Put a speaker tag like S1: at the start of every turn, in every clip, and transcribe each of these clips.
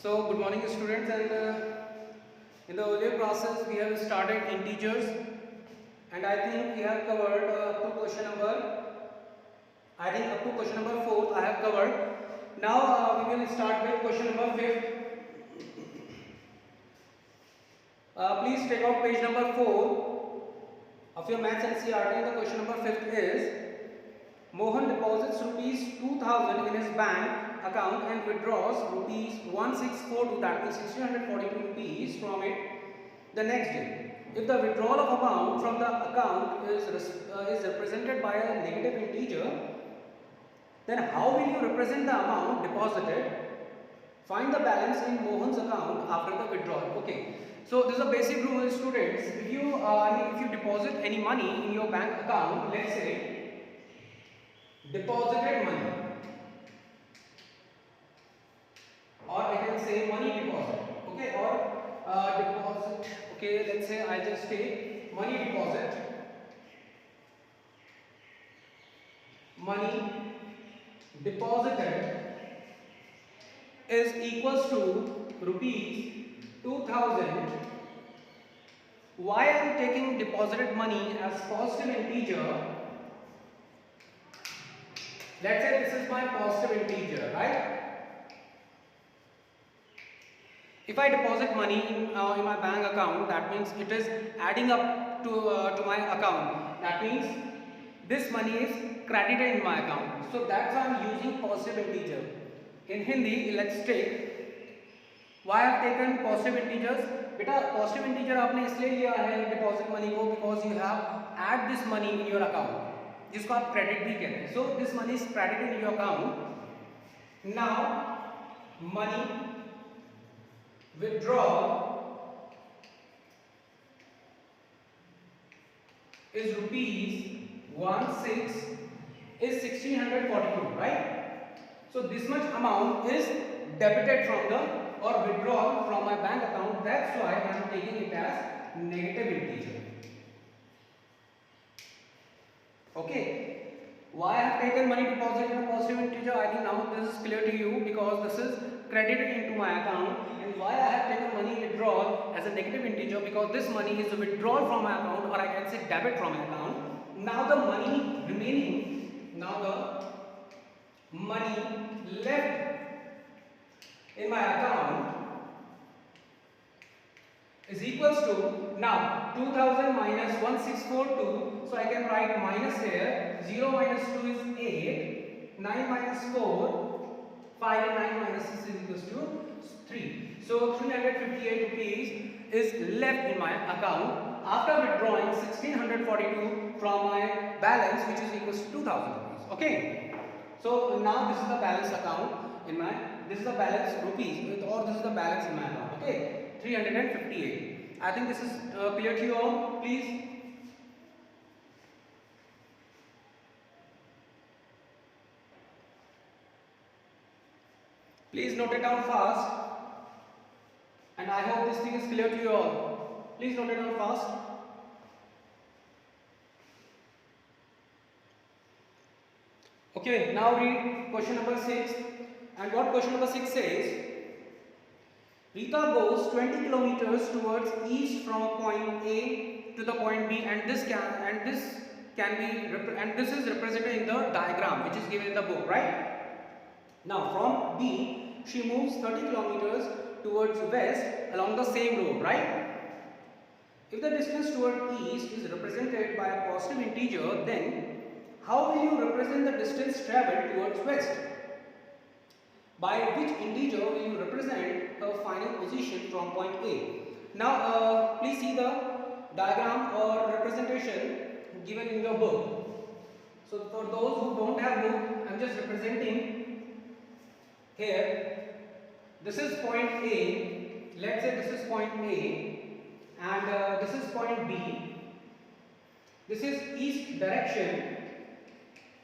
S1: So, good morning students, and in the earlier classes we have started integers, and I think we have covered up to question number, I think up to question number 4 I have covered. Now we will start with question number 5. Please take out page number 4 of your maths NCERT. The question number 5 is, Mohan deposits rupees 2000 in his bank account and withdraws rupees 1642, that means 1642 rupees from it the next day. If the withdrawal of amount from the account is represented by a negative integer, then how will you represent the amount deposited? Find the balance in Mohan's account after the withdrawal. Okay, so this is a basic rule, students. If you deposit any money in your bank account, let's say deposited money, or I can say money deposit, okay, or deposit, okay, let's say I just take money deposit, money deposited is equals to rupees 2000. Why I am taking deposited money as positive integer? Let's say this is my positive integer, right? If I deposit money in my bank account, that means it is adding up to my account. That means this money is credited in my account. So that's why I am using positive integer. In Hindi, let's take, why I have taken positive integers? बेटा positive integer आपने इसलिए लिया है deposit money को because you have add this money in your account, जिसको आप credit भी कहते हैं. So this money is credited in your account. Now money withdraw is rupees 1642, right? So this much amount is debited from the or withdrawn from my bank account. That's why I am taking it as negative integer. Okay, why I have taken money deposit in a positive integer? I think now this is clear to you because this is credited into my account. And why I have taken money withdrawal as a negative integer? Because this money is withdrawn from my account, or I can say debit from my account. Now the money remaining, now the money left in my account is equals to, now 2000 minus 1642, so I can write minus here. 0 minus 2 is 8, 9 minus 4, 5, and 9 minus 6 is equals to 3. So 358 rupees is left in my account after withdrawing 1642 from my balance, which is equals to 2000 rupees. Okay, so now this is the balance account in my, this is the balance rupees, or this is the balance in my account. Okay, 358. I think this is clear to you all. Please. Please note it down fast, and I hope this thing is clear to you all. Please note it down fast. Okay, now read question number 6. And what question number 6 says? Rita goes 20 kilometers towards east from point A to the point B, and this is represented in the diagram which is given in the book, right? Now from B she moves 30 kilometers towards west along the same road, right? If the distance toward east is represented by a positive integer, then how will you represent the distance traveled towards west? By which integer will you represent her final position from point A? Now please see the diagram or representation given in your book. So for those who don't have book, I am just representing here. This is point A. Let's say this is point A, and this is point B. This is east direction,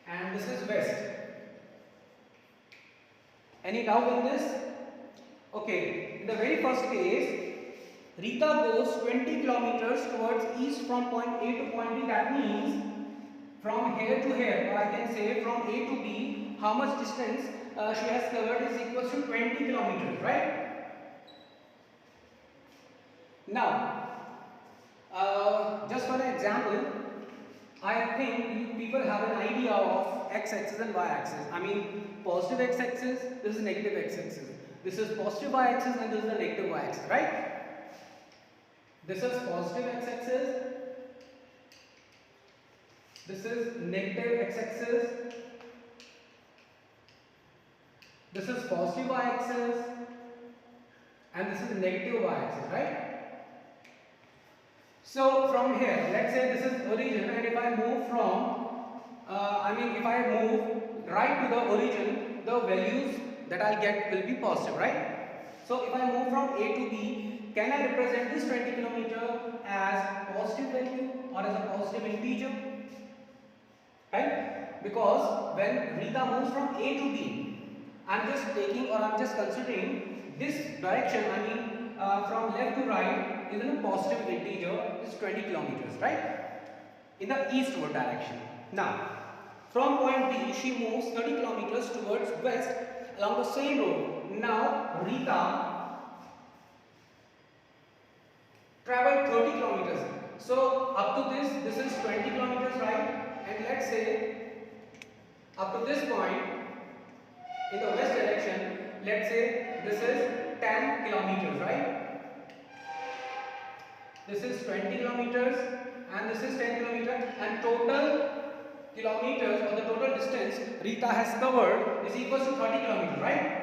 S1: and this is west. Any doubt in this? Okay, in the very first case, Rita goes 20 kilometers towards east from point A to point B. That means from here to here, or I can say from A to B, how much distance she has covered is equals to 20 kilometers, right? Now, just for an example, I think you people have an idea of x-axis and y-axis. I mean, positive x-axis, this is negative x-axis. This is positive y-axis and this is the negative y-axis, right? This is positive x-axis. This is negative x-axis. This is positive y-axis. And this is negative y-axis, right? So from here, let's say this is origin, and if I move from, if I move right to the origin, the values that I'll get will be positive, right? So if I move from A to B, can I represent this 20 kilometer as positive value or as a positive integer? Right? Because when Rita moves from A to B, I'm just taking or I'm just considering this direction, from left to right is in a positive integer, is 20 kilometers, right? In the eastward direction. Now, from point B, she moves 30 kilometers towards west along the same road. Now, Rita traveled 30 kilometers. So, up to this is 20 kilometers, right? And let's say, up to this point, in the west direction, let's say this is 10 kilometers, right? This is 20 kilometers and this is 10 kilometers, and total kilometers or the total distance Rita has covered is equal to 30 kilometers, right?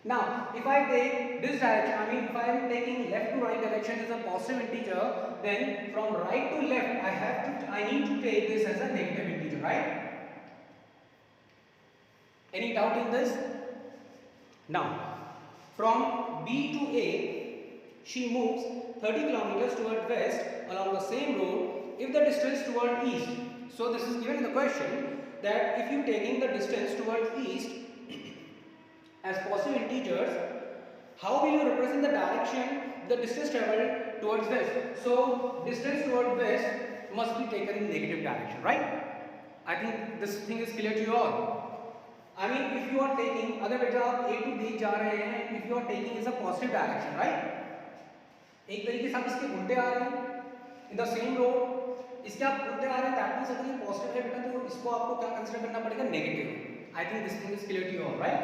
S1: Now, if I take this direction, if I am taking left to right direction as a positive integer, then from right to left I need to take this as a negative integer, right? Any doubt in this? Now, from B to A, she moves 30 kilometers toward west along the same road if the distance toward east. So this is given in the question that if you taking the distance towards east as positive integers, how will you represent the direction, the distance traveled towards west? So distance toward west must be taken in negative direction, right? I think this thing is clear to you all. If you are taking, अगर बेटा आप A to B जा रहे हैं, if you are taking is a positive direction, right? एक तरीके से आप इसके उल्टे आ रहे हैं, in the same road, इसके आप उल्टे आ रहे हैं, that means अगर ये positive है बेटा तो इसको आपको क्या consider करना पड़ेगा? Negative. I think this thing is clear to you all, right?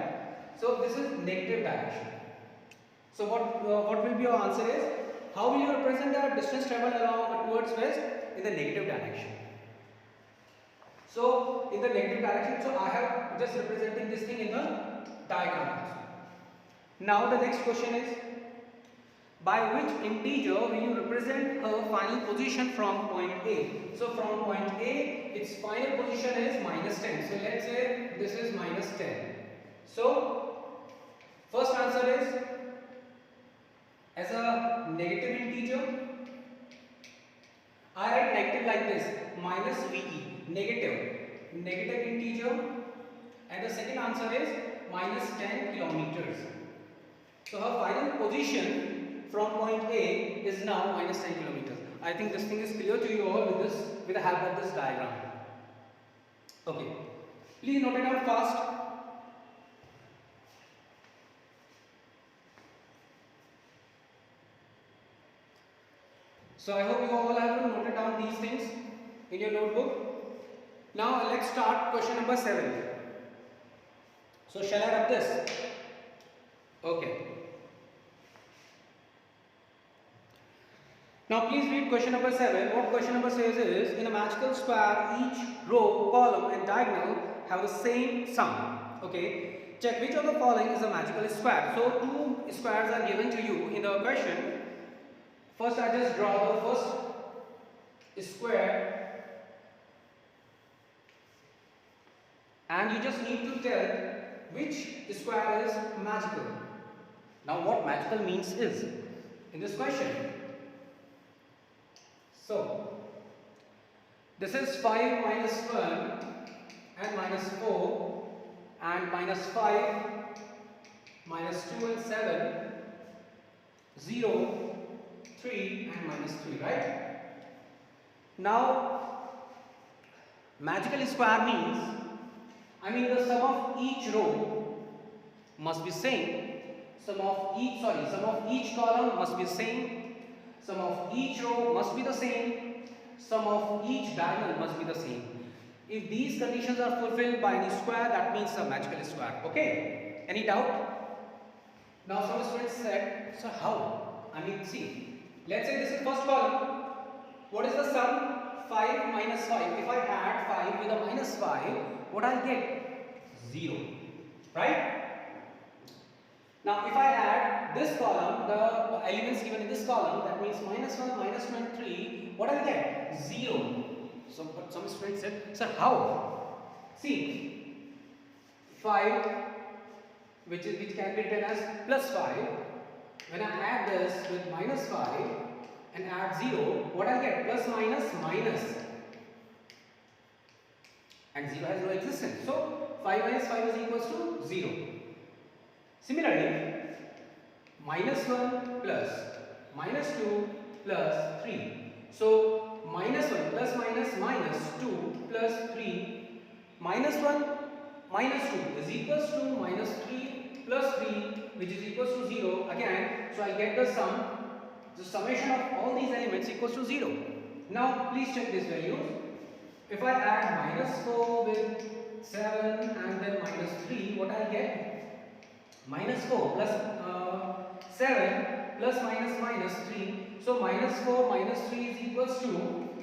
S1: So this is negative direction. So what will be your answer is, how will you represent the distance traveled along towards west in the negative direction? So in the negative direction, so I have just representing this thing in the diagram. Now the next question is, by which integer will you represent her final position from point A? So from point A, its final position is minus 10. So let's say this is minus 10. So first answer is as a negative integer. I write negative like this, minus VE, negative integer, and the second answer is minus 10 kilometers. So her final position from point A is now minus 10 kilometers. I think this thing is clear to you all with the help of this diagram. Okay, please note it down fast. So I hope you all have noted down these things in your notebook. Now let's start question number 7. So shall I rub this? Okay. Now please read question number 7. What question number says is, in a magical square, each row, column and diagonal have the same sum. Okay. Check which of the following is a magical square. So two squares are given to you in the question. First I just draw the first square, and you just need to tell which square is magical. Now what magical means is in this question. So this is 5 minus 1 and minus 4 and minus 5 minus 2 and 7, 0, 3 and minus 3, right? Now magical square means, the sum of each row must be same. sum of each column must be the same, sum of each row must be the same, sum of each diagonal must be the same. If these conditions are fulfilled by any square, that means a magical square. Okay? Any doubt? Now some students said, so how? I mean, see, let's say this is first column. What is the sum? 5 minus 5. If I add 5 with a minus 5, what I'll get? 0. Right? Now if I add this column, the elements given in this column, that means minus 1, minus 1, 3, what I'll get? 0. So but some students said, sir, how? See, 5 which can be written as plus 5. When I add this with minus 5 and add 0, what I get? Plus minus minus. And 0 has no existence. So 5 minus 5 is equals to 0. Similarly, minus 1 plus minus 2 plus 3. So minus 1 plus minus minus 2 plus 3, minus 1 minus 2 is equals to minus 3 plus 3, which is equals to 0 again. So I get the sum. The summation of all these elements equals to 0. Now please check these values. If I add minus 4 with 7 and then minus 3, what I get? Minus 4 plus 7 plus minus minus 3. So minus 4 minus 3 is equals to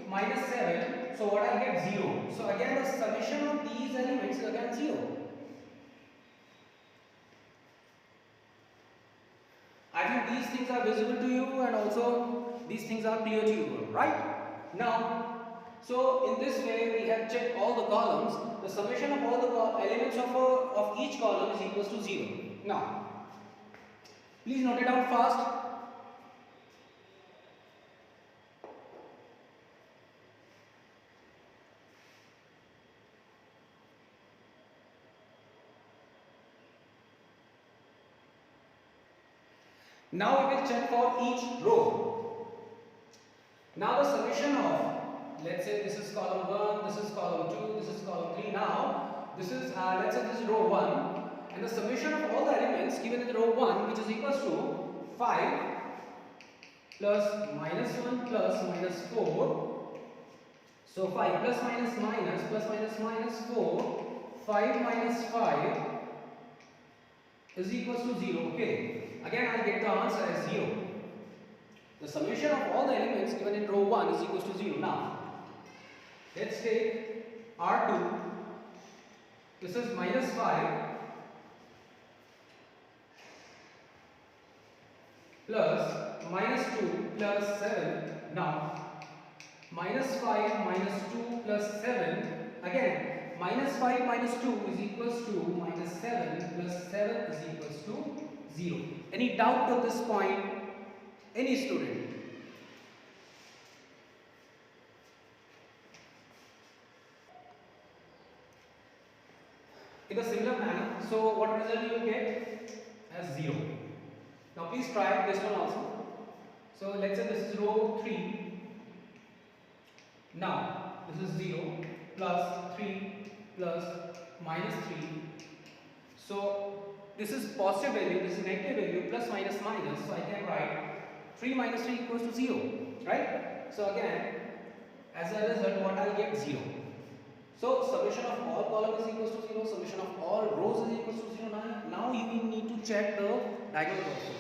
S1: minus 7. So what I get? 0. So again the summation of these elements is again 0. I think these things are visible to you and also these things are clear to you, right? Now, so in this way we have checked all the columns. The summation of all the elements of each column is equals to 0. Now, please note it down fast. Now we will check for each row. Now the summation of, let's say this is column 1, this is column 2, this is column 3. Now this is let's say this is row 1, and the summation of all the elements given in the row 1, which is equals to 5 plus minus 1 plus minus 4. So 5 plus minus minus plus minus minus 4, 5 minus 5 is equals to 0. Okay. Again I'll get the answer as 0. The summation of all the elements given in row 1 is equals to 0. Now, let's take R2. This is minus 5 plus minus 2 plus 7. Now, minus 5 minus 2 plus 7. Again, minus 5 minus 2 is equals to minus 7 plus 7 is equals to 0. Any doubt at this point? Any student? In a similar manner, so what result you will get? As 0. Now please try this one also. So let's say this is row 3. Now this is 0 plus 3 plus minus 3. So this is positive value, this is negative value, plus minus minus. So I can write 3 minus 3 equals to 0, right? So again, as a result, what I'll get? 0. So summation of all columns is equals to 0, summation of all rows is equals to 0. Now you will need to check the diagonal also.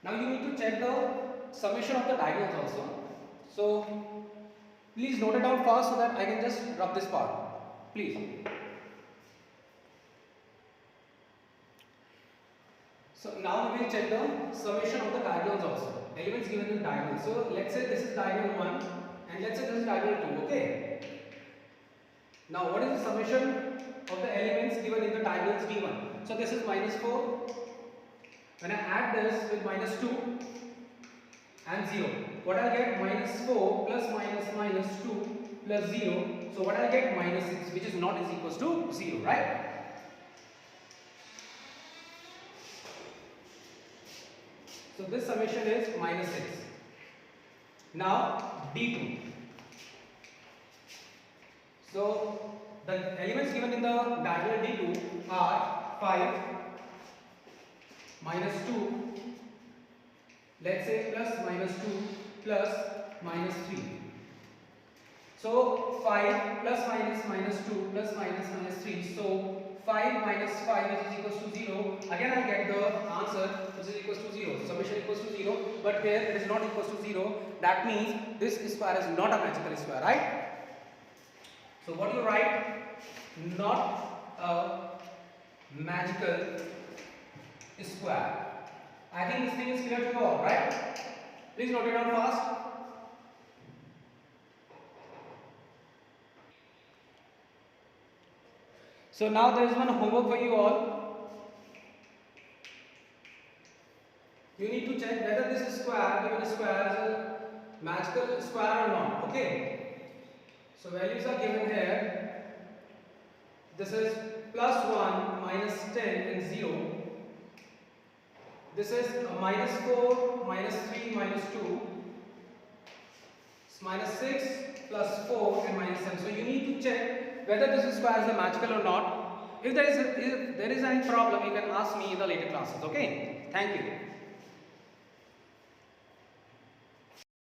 S1: Now you need to check the summation of the diagonals also. So please note it down fast so that I can just rub this part. Please. So now we will check the summation of the diagonals also. Elements given in the diagonal. So let's say this is diagonal 1 and let's say this is diagonal 2. Okay. Now what is the summation of the elements given in the diagonals D1? So this is minus 4. When I add this with minus 2 and 0, what I get? Minus 4 plus minus minus 2 plus 0. So what I get? Minus 6, which is not is equals to 0, right? So this summation is minus 6. Now D2. So The elements given in the diagonal D2 are 5, minus 2, let's say plus minus 2 plus minus 3. So 5 plus minus minus 2 plus minus minus 3. So 5 minus 5 which is equals to 0. Again I get the answer which is equals to 0. Summation equals to 0, but here it is not equals to 0. That means this square is not a magical square, right? So what do you write? Not a magical square. I think this thing is clear to you all, right? Please note it down fast. So now there is one homework for you all. You need to check whether this square, given square, is a magical square or not. Okay. So values are given here. This is plus 1, minus 10 and 0. This is minus 4, minus 3, minus 2. It's minus 6, plus 4 and minus 7. So you need to check whether this square is a magical or not. If there is any problem, you can ask me in the later classes. Okay. Thank you.